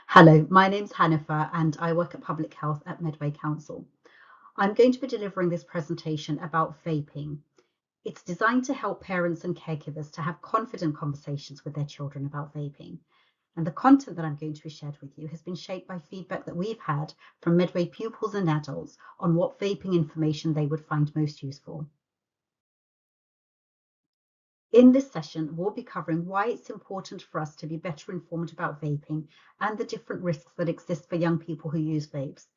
Hello, my name's Hanifa and I work at Public Health at Medway Council. I'm going to be delivering this presentation about vaping. It's designed to help parents and caregivers to have confident conversations with their children about vaping. And the content that I'm going to be shared with you has been shaped by feedback that we've had from Medway pupils and adults on what vaping information they would find most useful. In this session, we'll be covering why it's important for us to be better informed about vaping and the different risks that exist for young people who use vapes.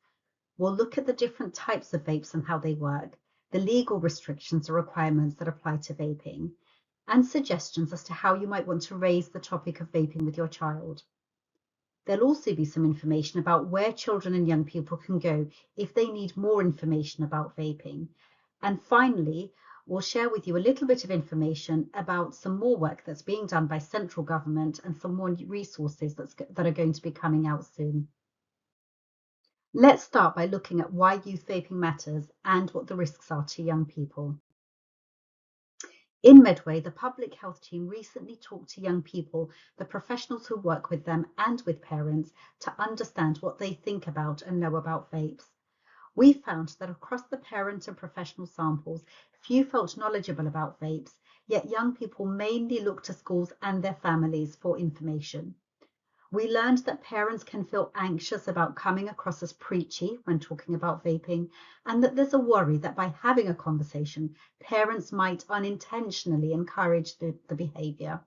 We'll look at the different types of vapes and how they work, the legal restrictions or requirements that apply to vaping, and suggestions as to how you might want to raise the topic of vaping with your child. There'll also be some information about where children and young people can go if they need more information about vaping. And finally, we'll share with you a little bit of information about some more work that's being done by central government and some more resources that are going to be coming out soon. Let's start by looking at why youth vaping matters and what the risks are to young people. In Medway, the public health team recently talked to young people, the professionals who work with them and with parents, to understand what they think about and know about vapes. We found that across the parent and professional samples, few felt knowledgeable about vapes, yet young people mainly look to schools and their families for information. We learned that parents can feel anxious about coming across as preachy when talking about vaping, and that there's a worry that by having a conversation, parents might unintentionally encourage the behavior.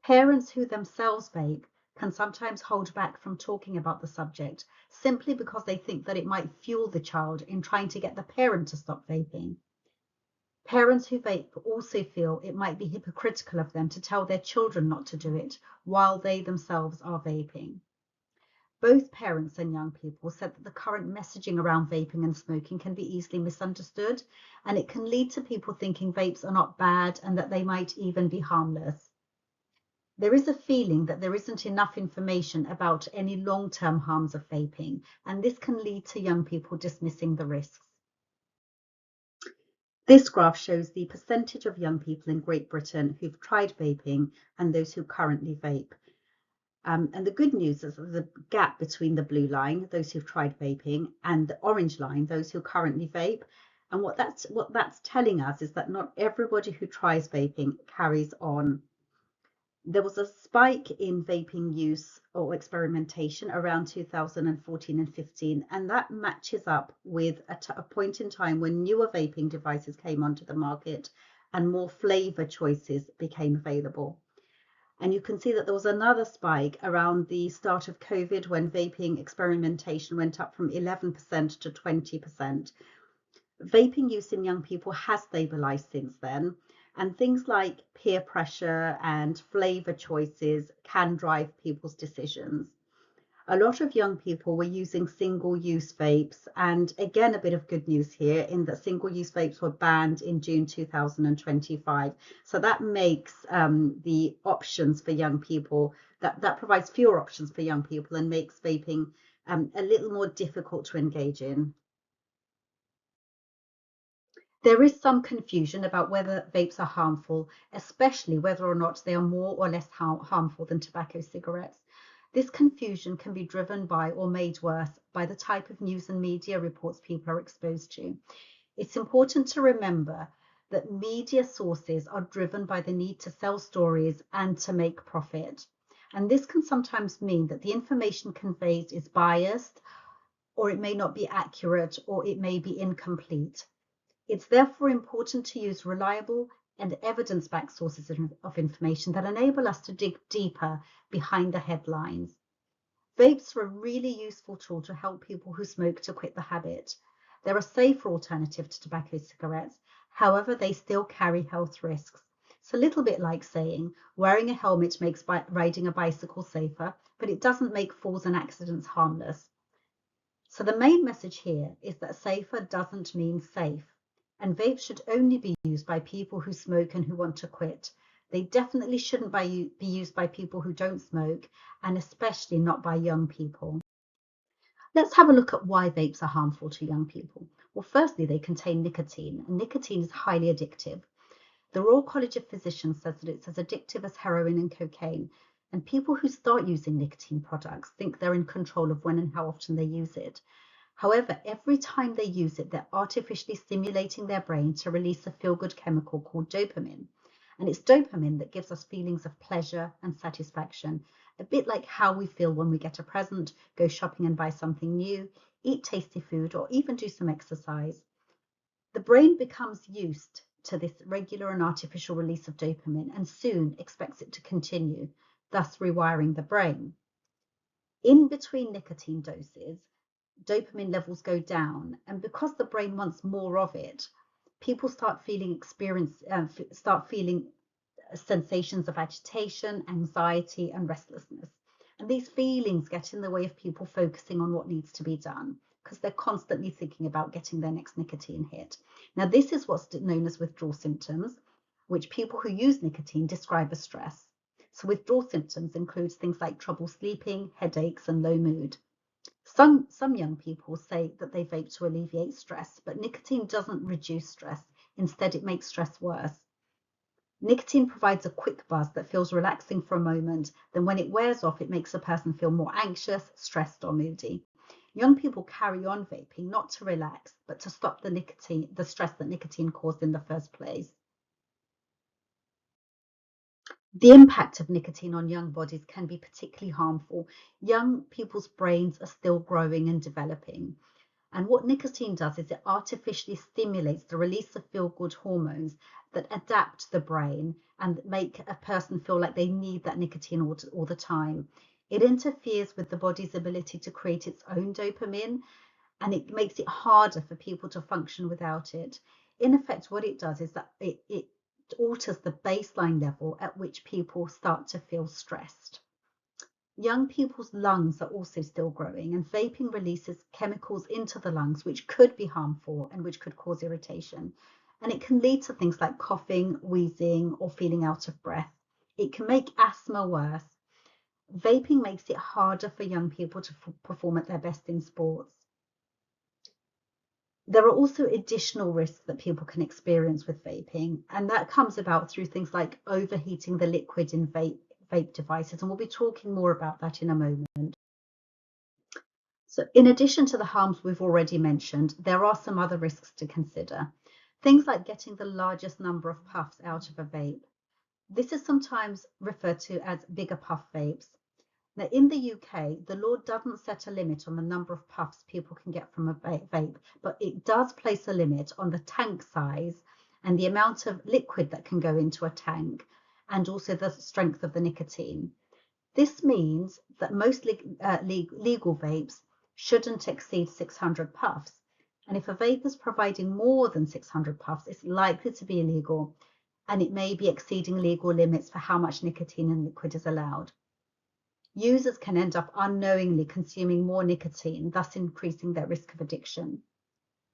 Parents who themselves vape can sometimes hold back from talking about the subject simply because they think that it might fuel the child in trying to get the parent to stop vaping. Parents who vape also feel it might be hypocritical of them to tell their children not to do it while they themselves are vaping. Both parents and young people said that the current messaging around vaping and smoking can be easily misunderstood, and it can lead to people thinking vapes are not bad and that they might even be harmless. There is a feeling that there isn't enough information about any long-term harms of vaping, and this can lead to young people dismissing the risks. This graph shows the percentage of young people in Great Britain who've tried vaping and those who currently vape. And the good news is that the gap between the blue line, those who've tried vaping, and the orange line, those who currently vape. And what that's telling us is that not everybody who tries vaping carries on. There was a spike in vaping use or experimentation around 2014 and 15, and that matches up with a point in time when newer vaping devices came onto the market and more flavor choices became available. And you can see that there was another spike around the start of COVID when vaping experimentation went up from 11% to 20%. Vaping use in young people has stabilized since then, and things like peer pressure and flavor choices can drive people's decisions. A lot of young people were using single-use vapes, and again, a bit of good news here in that single-use vapes were banned in June 2025. So that makes the options for young people, that provides fewer options for young people and makes vaping a little more difficult to engage in. There is some confusion about whether vapes are harmful, especially whether or not they are more or less harmful than tobacco cigarettes. This confusion can be driven by or made worse by the type of news and media reports people are exposed to. It's important to remember that media sources are driven by the need to sell stories and to make profit. And this can sometimes mean that the information conveyed is biased, or it may not be accurate, or it may be incomplete. It's therefore important to use reliable and evidence-backed sources of information that enable us to dig deeper behind the headlines. Vapes are a really useful tool to help people who smoke to quit the habit. They're a safer alternative to tobacco cigarettes. However, they still carry health risks. It's a little bit like saying wearing a helmet makes riding a bicycle safer, but it doesn't make falls and accidents harmless. So the main message here is that safer doesn't mean safe. And vapes should only be used by people who smoke and who want to quit. They definitely shouldn't be used by people who don't smoke, and especially not by young people. Let's have a look at why vapes are harmful to young people. Well, firstly, they contain nicotine, and nicotine is highly addictive. The Royal College of Physicians says that it's as addictive as heroin and cocaine. And people who start using nicotine products think they're in control of when and how often they use it. However, every time they use it, they're artificially stimulating their brain to release a feel-good chemical called dopamine. And it's dopamine that gives us feelings of pleasure and satisfaction, a bit like how we feel when we get a present, go shopping and buy something new, eat tasty food, or even do some exercise. The brain becomes used to this regular and artificial release of dopamine and soon expects it to continue, thus rewiring the brain. In between nicotine doses, dopamine levels go down, and because the brain wants more of it, people start feeling sensations of agitation, anxiety, and restlessness. And these feelings get in the way of people focusing on what needs to be done because they're constantly thinking about getting their next nicotine hit. Now, this is what's known as withdrawal symptoms, which people who use nicotine describe as stress. So withdrawal symptoms include things like trouble sleeping, headaches, and low mood. Some young people say that they vape to alleviate stress, but nicotine doesn't reduce stress. Instead, it makes stress worse. Nicotine provides a quick buzz that feels relaxing for a moment, then when it wears off, it makes a person feel more anxious, stressed, or moody. Young people carry on vaping not to relax, but to stop the stress that nicotine caused in the first place. The impact of nicotine on young bodies can be particularly harmful. Young people's brains are still growing and developing. And what nicotine does is it artificially stimulates the release of feel-good hormones that adapt the brain and make a person feel like they need that nicotine all the time. It interferes with the body's ability to create its own dopamine, and it makes it harder for people to function without it. In effect, what it does is that it alters the baseline level at which people start to feel stressed. Young people's lungs are also still growing, and vaping releases chemicals into the lungs which could be harmful and which could cause irritation. And it can lead to things like coughing, wheezing, or feeling out of breath. It can make asthma worse. Vaping makes it harder for young people to perform at their best in sports. There are also additional risks that people can experience with vaping, and that comes about through things like overheating the liquid in vape devices, and we'll be talking more about that in a moment. So in addition to the harms we've already mentioned, there are some other risks to consider. Things like getting the largest number of puffs out of a vape. This is sometimes referred to as bigger puff vapes. Now, in the UK, the law doesn't set a limit on the number of puffs people can get from a vape, but it does place a limit on the tank size and the amount of liquid that can go into a tank, and also the strength of the nicotine. This means that most legal vapes shouldn't exceed 600 puffs. And if a vape is providing more than 600 puffs, it's likely to be illegal, and it may be exceeding legal limits for how much nicotine and liquid is allowed. Users can end up unknowingly consuming more nicotine, thus increasing their risk of addiction.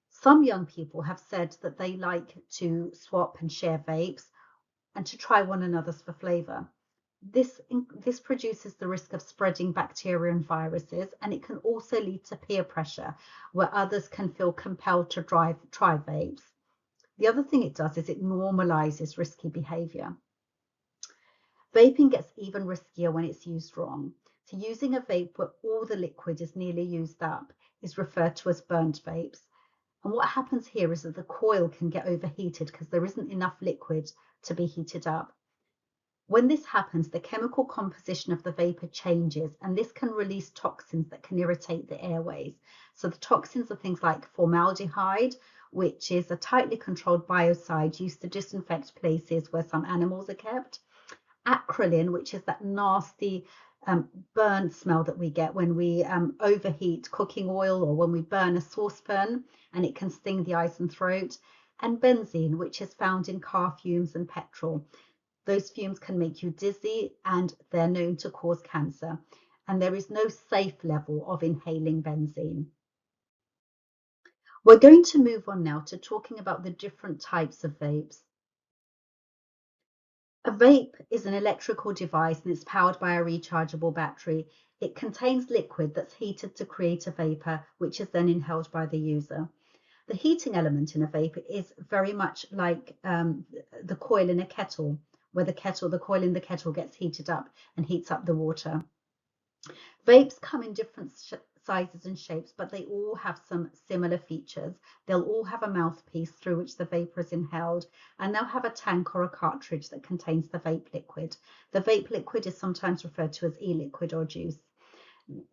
Some young people have said that they like to swap and share vapes and to try one another's for flavour. This produces the risk of spreading bacteria and viruses, and it can also lead to peer pressure, where others can feel compelled to try vapes. The other thing it does is it normalizes risky behavior. Vaping gets even riskier when it's used wrong. So using a vape where all the liquid is nearly used up is referred to as burnt vapes. And what happens here is that the coil can get overheated because there isn't enough liquid to be heated up. When this happens, the chemical composition of the vapor changes, and this can release toxins that can irritate the airways. So the toxins are things like formaldehyde, which is a tightly controlled biocide used to disinfect places where some animals are kept. Acrolein, which is that nasty burn smell that we get when we overheat cooking oil or when we burn a saucepan, and it can sting the eyes and throat. And benzene, which is found in car fumes and petrol. Those fumes can make you dizzy, and they're known to cause cancer. And there is no safe level of inhaling benzene. We're going to move on now to talking about the different types of vapes. A vape is an electrical device, and it's powered by a rechargeable battery. It contains liquid that's heated to create a vapor, which is then inhaled by the user. The heating element in a vape is very much like the coil in a kettle, where the coil in the kettle gets heated up and heats up the water. Vapes come in different sizes and shapes, but they all have some similar features. They'll all have a mouthpiece through which the vapor is inhaled, and they'll have a tank or a cartridge that contains the vape liquid. The vape liquid is sometimes referred to as e-liquid or juice.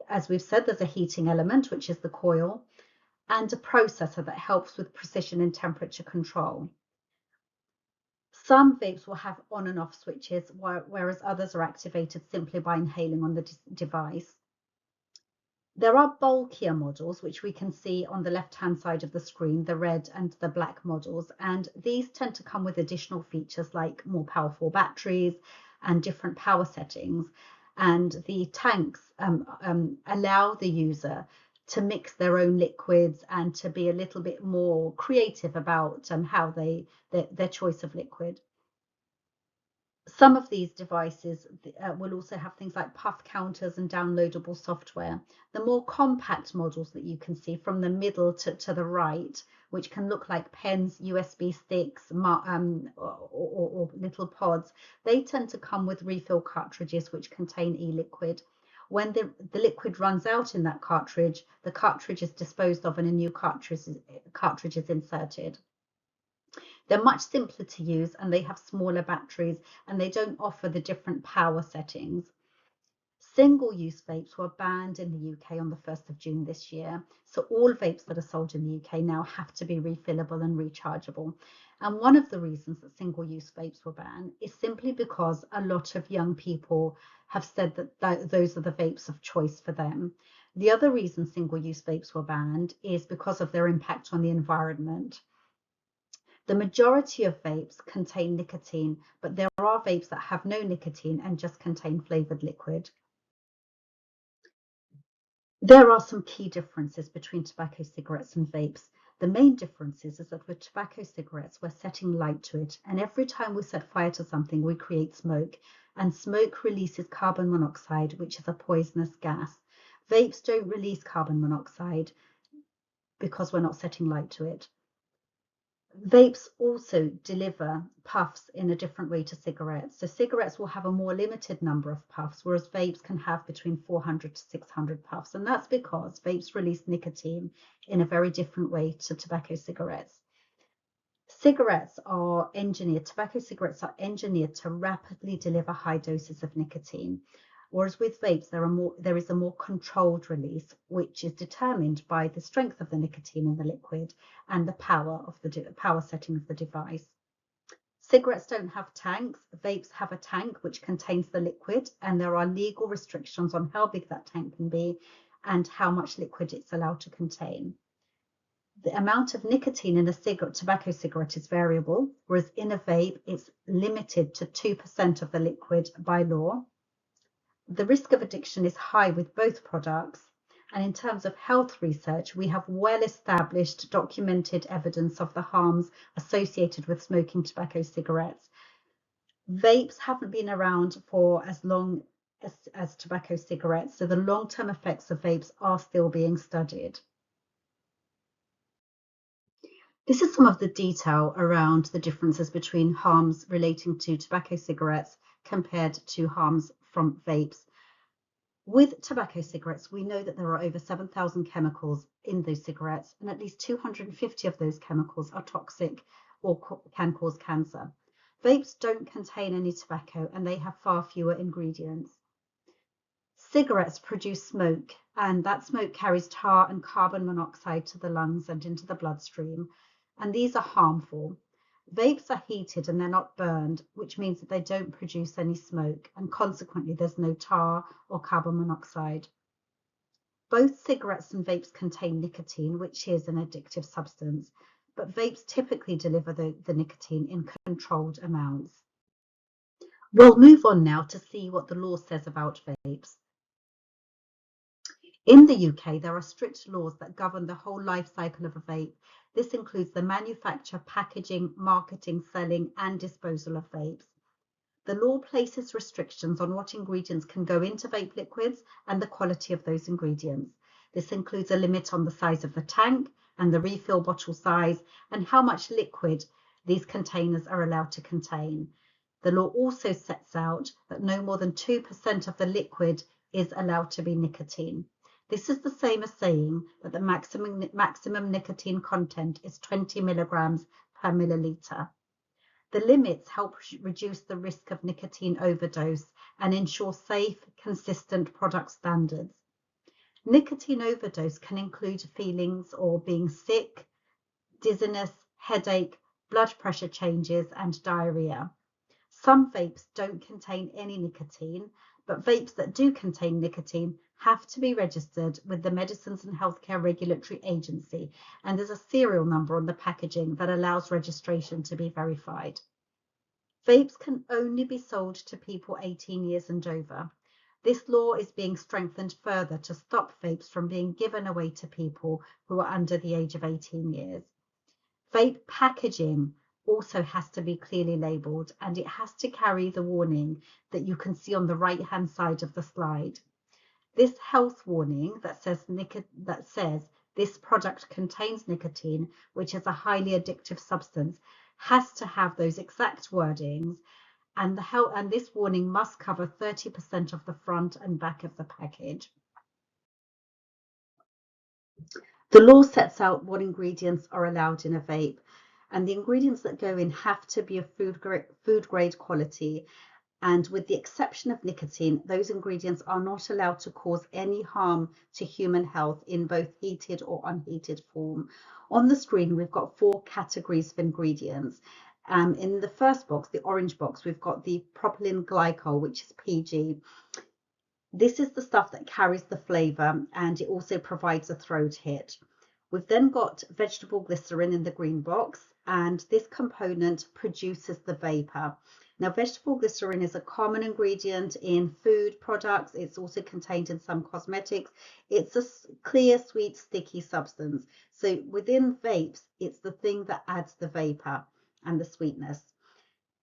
As we've said, there's a heating element, which is the coil, and a processor that helps with precision and temperature control. Some vapes will have on and off switches, whereas others are activated simply by inhaling on the device. There are bulkier models, which we can see on the left-hand side of the screen, the red and the black models, and these tend to come with additional features like more powerful batteries and different power settings. And the tanks allow the user to mix their own liquids and to be a little bit more creative about how their choice of liquid. Some of these devices will also have things like puff counters and downloadable software. The more compact models that you can see from the middle to the right, which can look like pens, USB sticks, or little pods, they tend to come with refill cartridges which contain e-liquid. When the liquid runs out in that cartridge, the cartridge is disposed of and a new cartridge is inserted. They're much simpler to use and they have smaller batteries and they don't offer the different power settings. Single-use vapes were banned in the UK on the 1st of June this year. So all vapes that are sold in the UK now have to be refillable and rechargeable. And one of the reasons that single-use vapes were banned is simply because a lot of young people have said that those are the vapes of choice for them. The other reason single-use vapes were banned is because of their impact on the environment. The majority of vapes contain nicotine, but there are vapes that have no nicotine and just contain flavored liquid. There are some key differences between tobacco cigarettes and vapes. The main difference is that with tobacco cigarettes, we're setting light to it, and every time we set fire to something, we create smoke, and smoke releases carbon monoxide, which is a poisonous gas. Vapes don't release carbon monoxide because we're not setting light to it. Vapes also deliver puffs in a different way to cigarettes. So cigarettes will have a more limited number of puffs, whereas vapes can have between 400 to 600 puffs. And that's because vapes release nicotine in a very different way to tobacco cigarettes. Tobacco cigarettes are engineered to rapidly deliver high doses of nicotine. Whereas with vapes, there is a more controlled release, which is determined by the strength of the nicotine in the liquid and the power setting of the device. Cigarettes don't have tanks. Vapes have a tank which contains the liquid, and there are legal restrictions on how big that tank can be and how much liquid it's allowed to contain. The amount of nicotine in a tobacco cigarette is variable, whereas in a vape, it's limited to 2% of the liquid by law. The risk of addiction is high with both products. And in terms of health research, we have well-established documented evidence of the harms associated with smoking tobacco cigarettes. Vapes haven't been around for as long as tobacco cigarettes, so the long-term effects of vapes are still being studied. This is some of the detail around the differences between harms relating to tobacco cigarettes compared to harms from vapes. With tobacco cigarettes, we know that there are over 7,000 chemicals in those cigarettes, and at least 250 of those chemicals are toxic or can cause cancer. Vapes don't contain any tobacco, and they have far fewer ingredients. Cigarettes produce smoke, and that smoke carries tar and carbon monoxide to the lungs and into the bloodstream, and these are harmful. Vapes are heated and they're not burned, which means that they don't produce any smoke, and consequently there's no tar or carbon monoxide. Both cigarettes and vapes contain nicotine, which is an addictive substance, but vapes typically deliver the nicotine in controlled amounts. We'll move on now to see what the law says about vapes. In the UK, there are strict laws that govern the whole life cycle of a vape. This includes the manufacture, packaging, marketing, selling, and disposal of vapes. The law places restrictions on what ingredients can go into vape liquids and the quality of those ingredients. This includes a limit on the size of the tank and the refill bottle size and how much liquid these containers are allowed to contain. The law also sets out that no more than 2% of the liquid is allowed to be nicotine. This is the same as saying that the maximum nicotine content is 20 milligrams per milliliter. The limits help reduce the risk of nicotine overdose and ensure safe, consistent product standards. Nicotine overdose can include feelings or being sick, dizziness, headache, blood pressure changes, and diarrhea. Some vapes don't contain any nicotine, but vapes that do contain nicotine have to be registered with the Medicines and Healthcare Regulatory Agency, and there's a serial number on the packaging that allows registration to be verified. Vapes can only be sold to people 18 years and over. This law is being strengthened further to stop vapes from being given away to people who are under the age of 18 years. Vape packaging also has to be clearly labelled, and it has to carry the warning that you can see on the right hand side of the slide. This health warning that says this product contains nicotine, which is a highly addictive substance, has to have those exact wordings, and this warning must cover 30% of the front and back of the package. The law sets out what ingredients are allowed in a vape, and the ingredients that go in have to be of food grade quality, and with the exception of nicotine, those ingredients are not allowed to cause any harm to human health in both heated or unheated form. On the screen, we've got 4 categories of ingredients. In the first box, the orange box, we've got the propylene glycol, which is PG. This is the stuff that carries the flavour, and it also provides a throat hit. We've then got vegetable glycerin in the green box, and this component produces the vapour. Now, vegetable glycerin is a common ingredient in food products. It's also contained in some cosmetics. It's a clear, sweet, sticky substance. So within vapes, it's the thing that adds the vapour and the sweetness.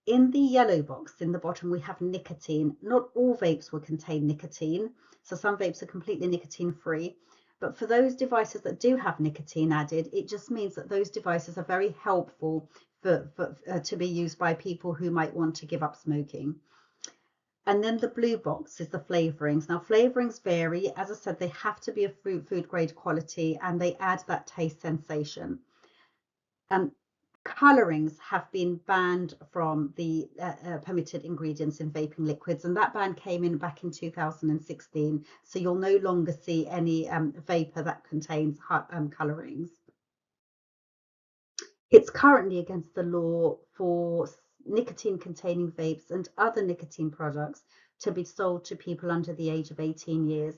In the yellow box in the bottom, we have nicotine. Not all vapes will contain nicotine. So some vapes are completely nicotine free. But for those devices that do have nicotine added, it just means that those devices are very helpful to be used by people who might want to give up smoking. And then the blue box is the flavorings. Now, flavorings vary. As I said, they have to be of food grade quality, and they add that taste sensation. Colorings have been banned from the permitted ingredients in vaping liquids, and that ban came in back in 2016. So you'll no longer see any vapor that contains colorings. It's currently against the law for nicotine containing vapes and other nicotine products to be sold to people under the age of 18 years.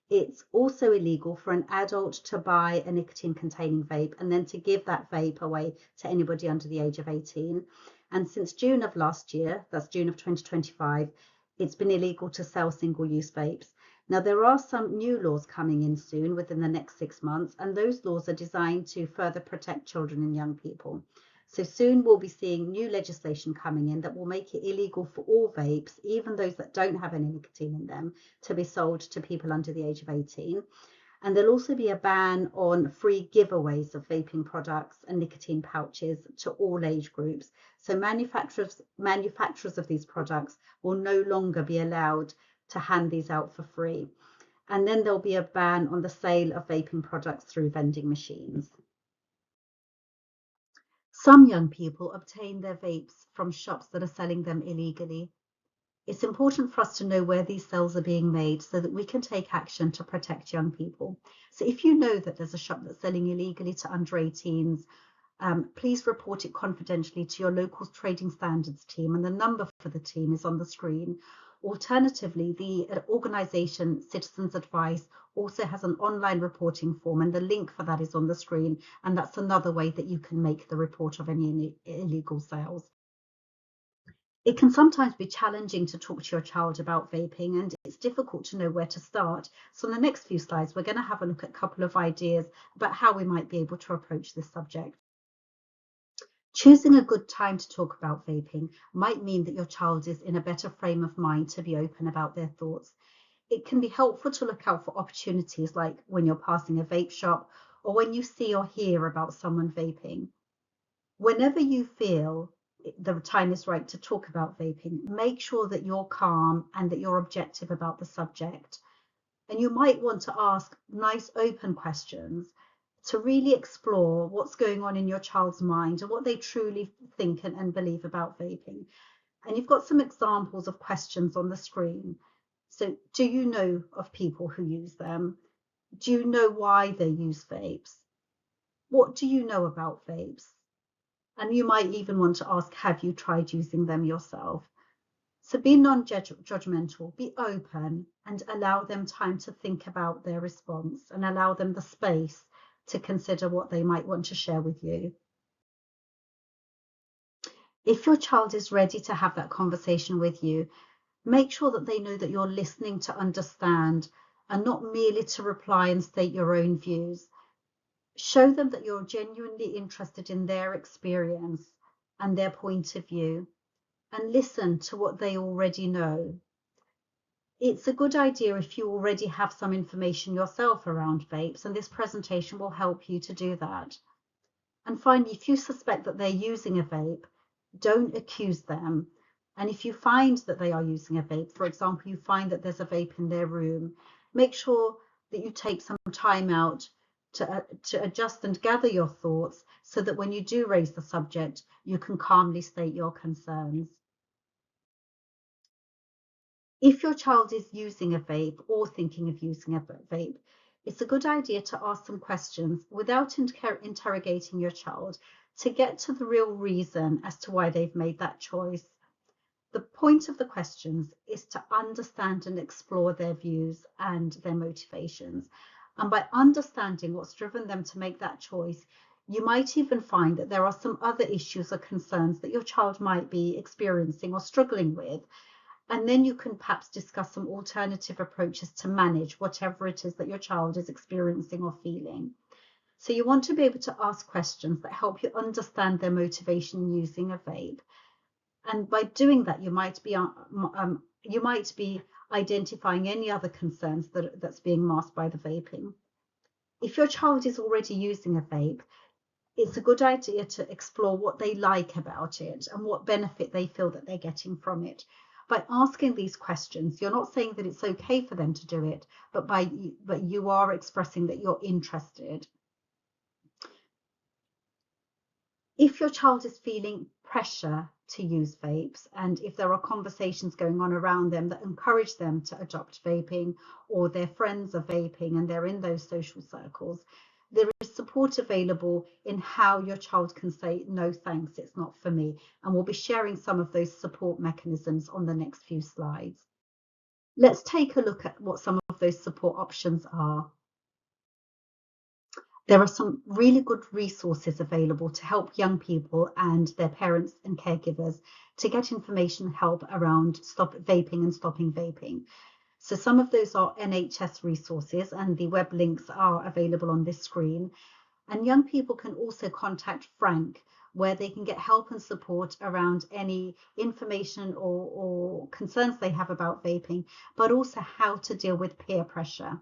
It's also illegal for an adult to buy a nicotine containing vape and then to give that vape away to anybody under the age of 18. And since June of last year, that's June of 2025, it's been illegal to sell single-use vapes. Now, there are some new laws coming in soon within the next 6 months, and those laws are designed to further protect children and young people. So soon we'll be seeing new legislation coming in that will make it illegal for all vapes, even those that don't have any nicotine in them, to be sold to people under the age of 18. And there'll also be a ban on free giveaways of vaping products and nicotine pouches to all age groups. So manufacturers of these products will no longer be allowed to hand these out for free. And then there'll be a ban on the sale of vaping products through vending machines. Some young people obtain their vapes from shops that are selling them illegally. It's important for us to know where these sales are being made so that we can take action to protect young people. So if you know that there's a shop that's selling illegally to under 18s, please report it confidentially to your local trading standards team, and the number for the team is on the screen. Alternatively, the organisation Citizens Advice also has an online reporting form, and the link for that is on the screen, and that's another way that you can make the report of any illegal sales. It can sometimes be challenging to talk to your child about vaping, and it's difficult to know where to start. So in the next few slides, we're going to have a look at a couple of ideas about how we might be able to approach this subject. Choosing a good time to talk about vaping might mean that your child is in a better frame of mind to be open about their thoughts. It can be helpful to look out for opportunities like when you're passing a vape shop or when you see or hear about someone vaping. Whenever you feel the time is right to talk about vaping. Make sure that you're calm and that you're objective about the subject. And you might want to ask nice open questions to really explore what's going on in your child's mind and what they truly think and believe about vaping. And you've got some examples of questions on the screen. So, do you know of people who use them? Do you know why they use vapes? What do you know about vapes? And you might even want to ask, have you tried using them yourself? So be non-judgmental, be open, and allow them time to think about their response and allow them the space to consider what they might want to share with you. If your child is ready to have that conversation with you, make sure that they know that you're listening to understand and not merely to reply and state your own views. Show them that you're genuinely interested in their experience and their point of view, and listen to what they already know. It's a good idea if you already have some information yourself around vapes, and this presentation will help you to do that. And finally, if you suspect that they're using a vape, don't accuse them. And if you find that they are using a vape, for example, you find that there's a vape in their room, make sure that you take some time out to adjust and gather your thoughts so that when you do raise the subject, you can calmly state your concerns. If your child is using a vape or thinking of using a vape, it's a good idea to ask some questions without interrogating your child to get to the real reason as to why they've made that choice. The point of the questions is to understand and explore their views and their motivations. And by understanding what's driven them to make that choice, you might even find that there are some other issues or concerns that your child might be experiencing or struggling with. And then you can perhaps discuss some alternative approaches to manage whatever it is that your child is experiencing or feeling. So you want to be able to ask questions that help you understand their motivation in using a vape. And by doing that, you might be identifying any other concerns that's being masked by the vaping. If your child is already using a vape, it's a good idea to explore what they like about it and what benefit they feel that they're getting from it. By asking these questions, you're not saying that it's okay for them to do it, but you are expressing that you're interested. If your child is feeling pressure to use vapes, and if there are conversations going on around them that encourage them to adopt vaping, or their friends are vaping and they're in those social circles, there is support available in how your child can say, no thanks, it's not for me. And we'll be sharing some of those support mechanisms on the next few slides. Let's take a look at what some of those support options are. There are some really good resources available to help young people and their parents and caregivers to get information and help around stop vaping and stopping vaping. So some of those are NHS resources, and the web links are available on this screen. And young people can also contact Frank, where they can get help and support around any information or concerns they have about vaping, but also how to deal with peer pressure.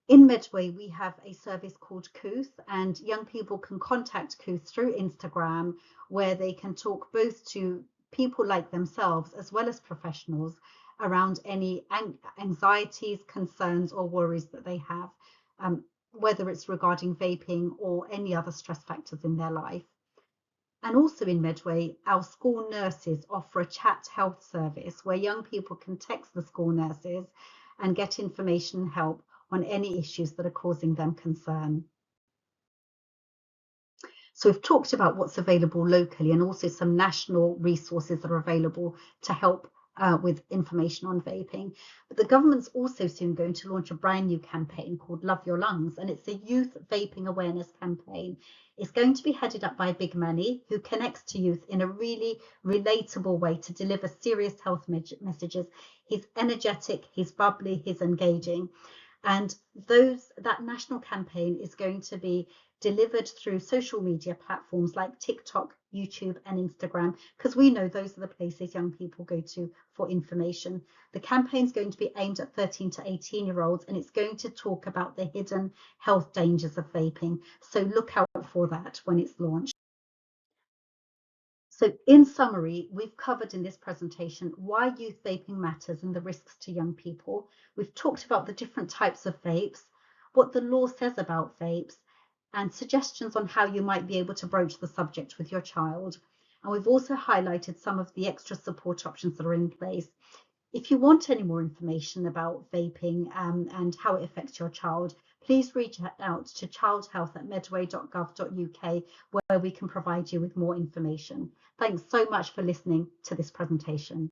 In Medway, we have a service called Couth, and young people can contact Couth through Instagram, where they can talk both to people like themselves as well as professionals around any anxieties, concerns, or worries that they have, whether it's regarding vaping or any other stress factors in their life. And also in Medway, our school nurses offer a chat health service where young people can text the school nurses and get information and help on any issues that are causing them concern. So we've talked about what's available locally and also some national resources that are available to help with information on vaping. But the government's also soon going to launch a brand new campaign called Love Your Lungs, and it's a youth vaping awareness campaign. It's going to be headed up by Big Manny, who connects to youth in a really relatable way to deliver serious health messages. He's energetic, he's bubbly, he's engaging. And that national campaign is going to be delivered through social media platforms like TikTok, YouTube, and Instagram, because we know those are the places young people go to for information. The campaign is going to be aimed at 13 to 18-year-olds, and it's going to talk about the hidden health dangers of vaping. So look out for that when it's launched. So in summary, we've covered in this presentation why youth vaping matters and the risks to young people. We've talked about the different types of vapes, what the law says about vapes, and suggestions on how you might be able to broach the subject with your child. And we've also highlighted some of the extra support options that are in place. If you want any more information about vaping and how it affects your child, please reach out to childhealth@medway.gov.uk, where we can provide you with more information. Thanks so much for listening to this presentation.